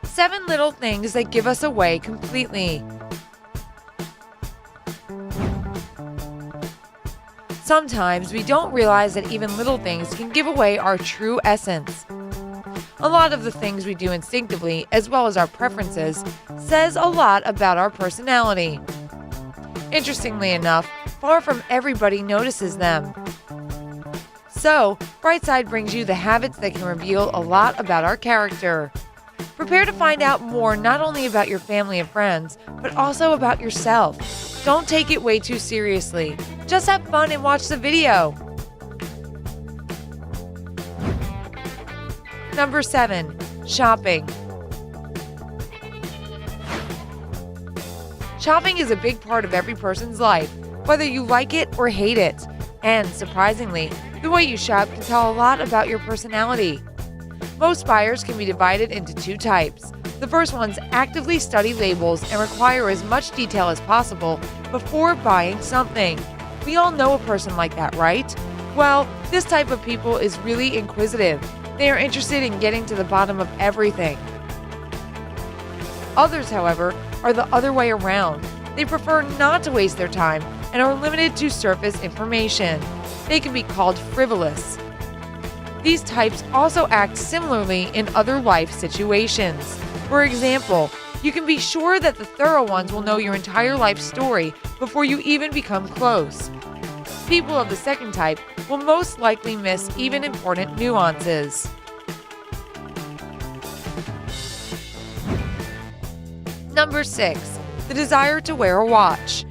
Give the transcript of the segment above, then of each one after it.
7 little things that give us away completely. Sometimes we don't realize that even little things can give away our true essence. A lot of the things we do instinctively, as well as our preferences, says a lot about our personality. Interestingly enough, far from everybody notices them. So, Brightside brings you the habits that can reveal a lot about our character. Prepare to find out more not only about your family and friends, but also about yourself. Don't take it way too seriously. Just have fun and watch the video. Number 7. Shopping. Shopping is a big part of every person's life, whether you like it or hate it. And surprisingly, the way you shop can tell a lot about your personality. Most buyers can be divided into 2 types. The first ones actively study labels and require as much detail as possible before buying something. We all know a person like that, right? Well, this type of people is really inquisitive. They are interested in getting to the bottom of everything. Others, however, are the other way around. They prefer not to waste their time and are limited to surface information. They can be called frivolous. These types also act similarly in other life situations. For example, you can be sure that the thorough ones will know your entire life story before you even become close. People of the second type will most likely miss even important nuances. Number 6. The desire to wear a watch.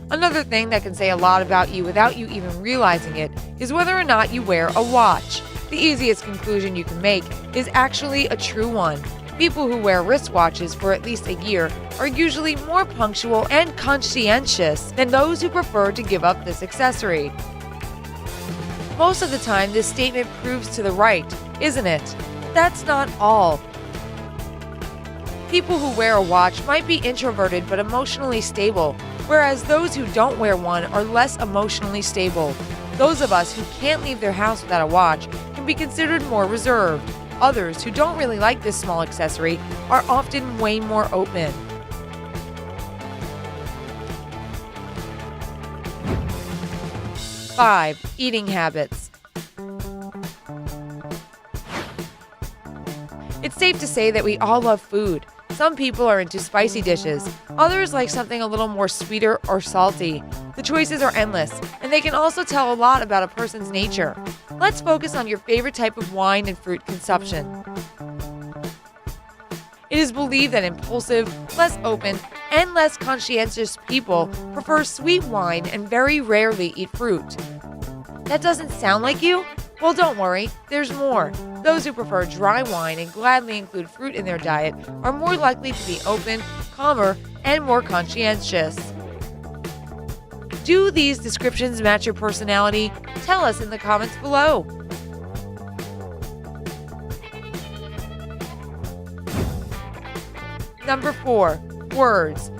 Another thing that can say a lot about you without you even realizing it is whether or not you wear a watch. The easiest conclusion you can make is actually a true one. People who wear wristwatches for at least a year are usually more punctual and conscientious than those who prefer to give up this accessory. Most of the time, this statement proves to the right, isn't it? That's not all. People who wear a watch might be introverted but emotionally stable, whereas those who don't wear one are less emotionally stable. Those of us who can't leave their house without a watch can be considered more reserved. Others who don't really like this small accessory are often way more open. Five, eating habits. It's safe to say that we all love food. Some people are into spicy dishes. Others like something a little more sweeter or salty. The choices are endless, and they can also tell a lot about a person's nature. Let's focus on your favorite type of wine and fruit consumption. It is believed that impulsive, less open, and less conscientious people prefer sweet wine and very rarely eat fruit. That doesn't sound like you? Well, don't worry, there's more. Those who prefer dry wine and gladly include fruit in their diet are more likely to be open, calmer, and more conscientious. Do these descriptions match your personality? Tell us in the comments below. Number 4. Words.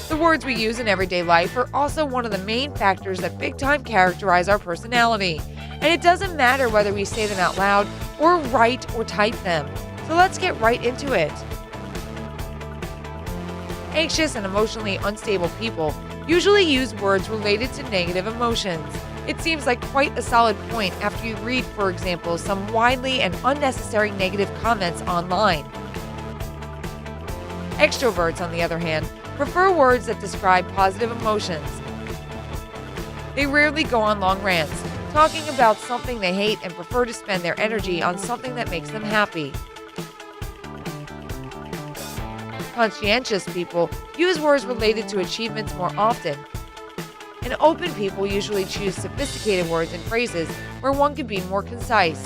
The words we use in everyday life are also one of the main factors that big time characterize our personality. And it doesn't matter whether we say them out loud or write or type them. So let's get right into it. Anxious and emotionally unstable people usually use words related to negative emotions. It seems like quite a solid point after you read, for example, some widely and unnecessary negative comments online. Extroverts, on the other hand, prefer words that describe positive emotions. They rarely go on long rants, talking about something they hate and prefer to spend their energy on something that makes them happy. Conscientious people use words related to achievements more often. And open people usually choose sophisticated words and phrases where one can be more concise.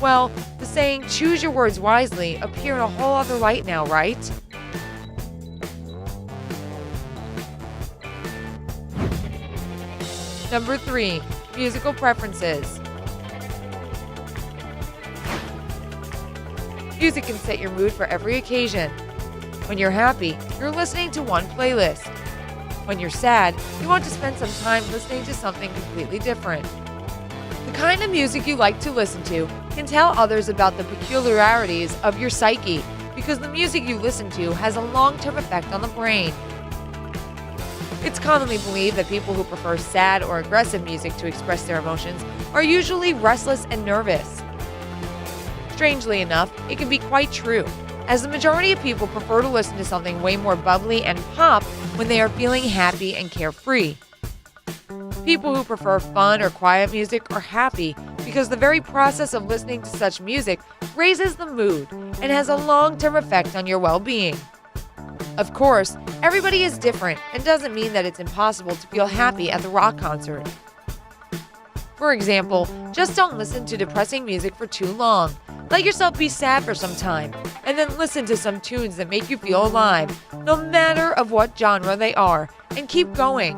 Well, the saying, choose your words wisely, appear in a whole other light now, right? Number 3. Musical preferences. Music can set your mood for every occasion. When you're happy, you're listening to one playlist. When you're sad, you want to spend some time listening to something completely different. The kind of music you like to listen to can tell others about the peculiarities of your psyche because the music you listen to has a long-term effect on the brain. It's commonly believed that people who prefer sad or aggressive music to express their emotions are usually restless and nervous. Strangely enough, it can be quite true, as the majority of people prefer to listen to something way more bubbly and pop when they are feeling happy and carefree. People who prefer fun or quiet music are happy because the very process of listening to such music raises the mood and has a long-term effect on your well-being. Of course, everybody is different and doesn't mean that it's impossible to feel happy at the rock concert. For example, just don't listen to depressing music for too long. Let yourself be sad for some time, and then listen to some tunes that make you feel alive, no matter of what genre they are, and keep going.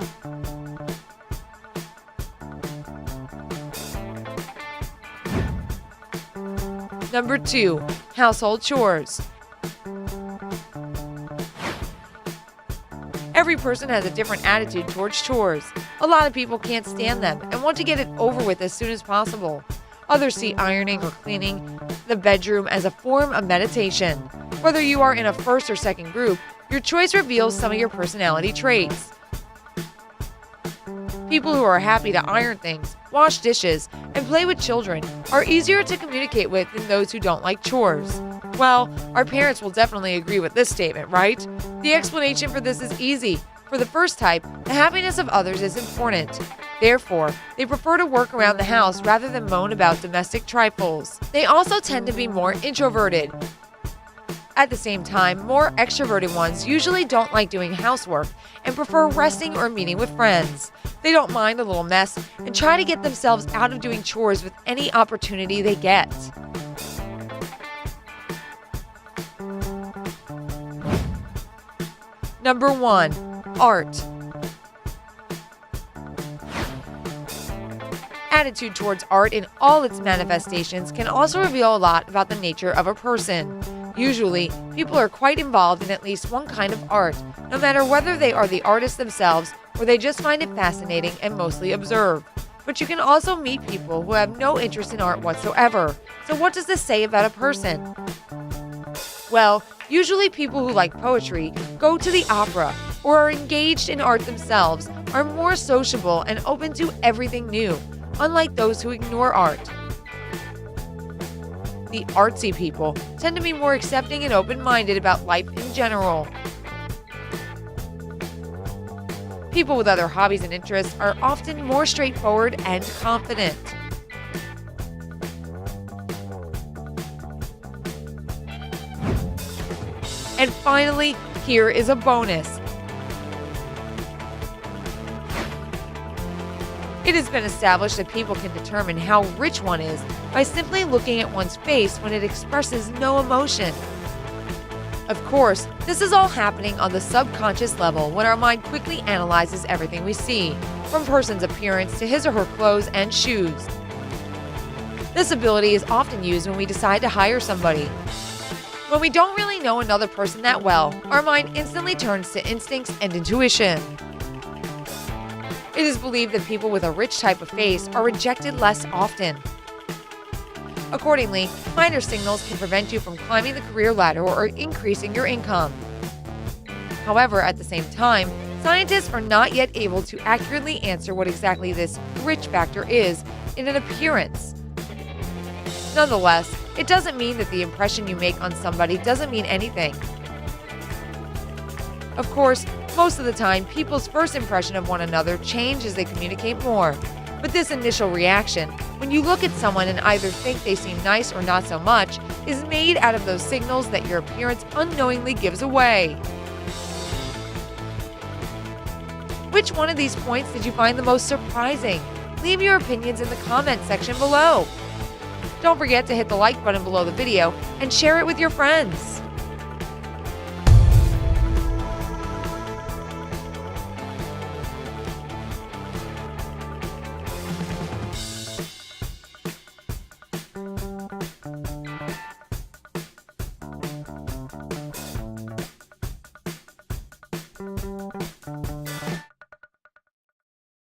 Number 2. Household chores. Every person has a different attitude towards chores. A lot of people can't stand them and want to get it over with as soon as possible. Others see ironing or cleaning the bedroom as a form of meditation. Whether you are in a first or second group, your choice reveals some of your personality traits. People who are happy to iron things, wash dishes, and play with children are easier to communicate with than those who don't like chores. Well, our parents will definitely agree with this statement, right? The explanation for this is easy. For the first type, the happiness of others is important. Therefore, they prefer to work around the house rather than moan about domestic trifles. They also tend to be more introverted. At the same time, more extroverted ones usually don't like doing housework and prefer resting or meeting with friends. They don't mind a little mess and try to get themselves out of doing chores with any opportunity they get. Number 1. Art. Attitude towards art in all its manifestations can also reveal a lot about the nature of a person. Usually, people are quite involved in at least one kind of art, no matter whether they are the artists themselves or they just find it fascinating and mostly observe. But you can also meet people who have no interest in art whatsoever. So what does this say about a person? Well, usually people who like poetry, go to the opera, or are engaged in art themselves are more sociable and open to everything new, unlike those who ignore art. The artsy people tend to be more accepting and open-minded about life in general. People with other hobbies and interests are often more straightforward and confident. And finally, here is a bonus. It has been established that people can determine how rich one is by simply looking at one's face when it expresses no emotion. Of course, this is all happening on the subconscious level when our mind quickly analyzes everything we see, from a person's appearance to his or her clothes and shoes. This ability is often used when we decide to hire somebody. When we don't really know another person that well, our mind instantly turns to instincts and intuition. It is believed that people with a rich type of face are rejected less often. Accordingly, minor signals can prevent you from climbing the career ladder or increasing your income. However, at the same time, scientists are not yet able to accurately answer what exactly this rich factor is in an appearance. Nonetheless, it doesn't mean that the impression you make on somebody doesn't mean anything. Of course, most of the time, people's first impression of one another change as they communicate more. But this initial reaction, when you look at someone and either think they seem nice or not so much, is made out of those signals that your appearance unknowingly gives away. Which one of these points did you find the most surprising? Leave your opinions in the comment section below. Don't forget to hit the like button below the video and share it with your friends.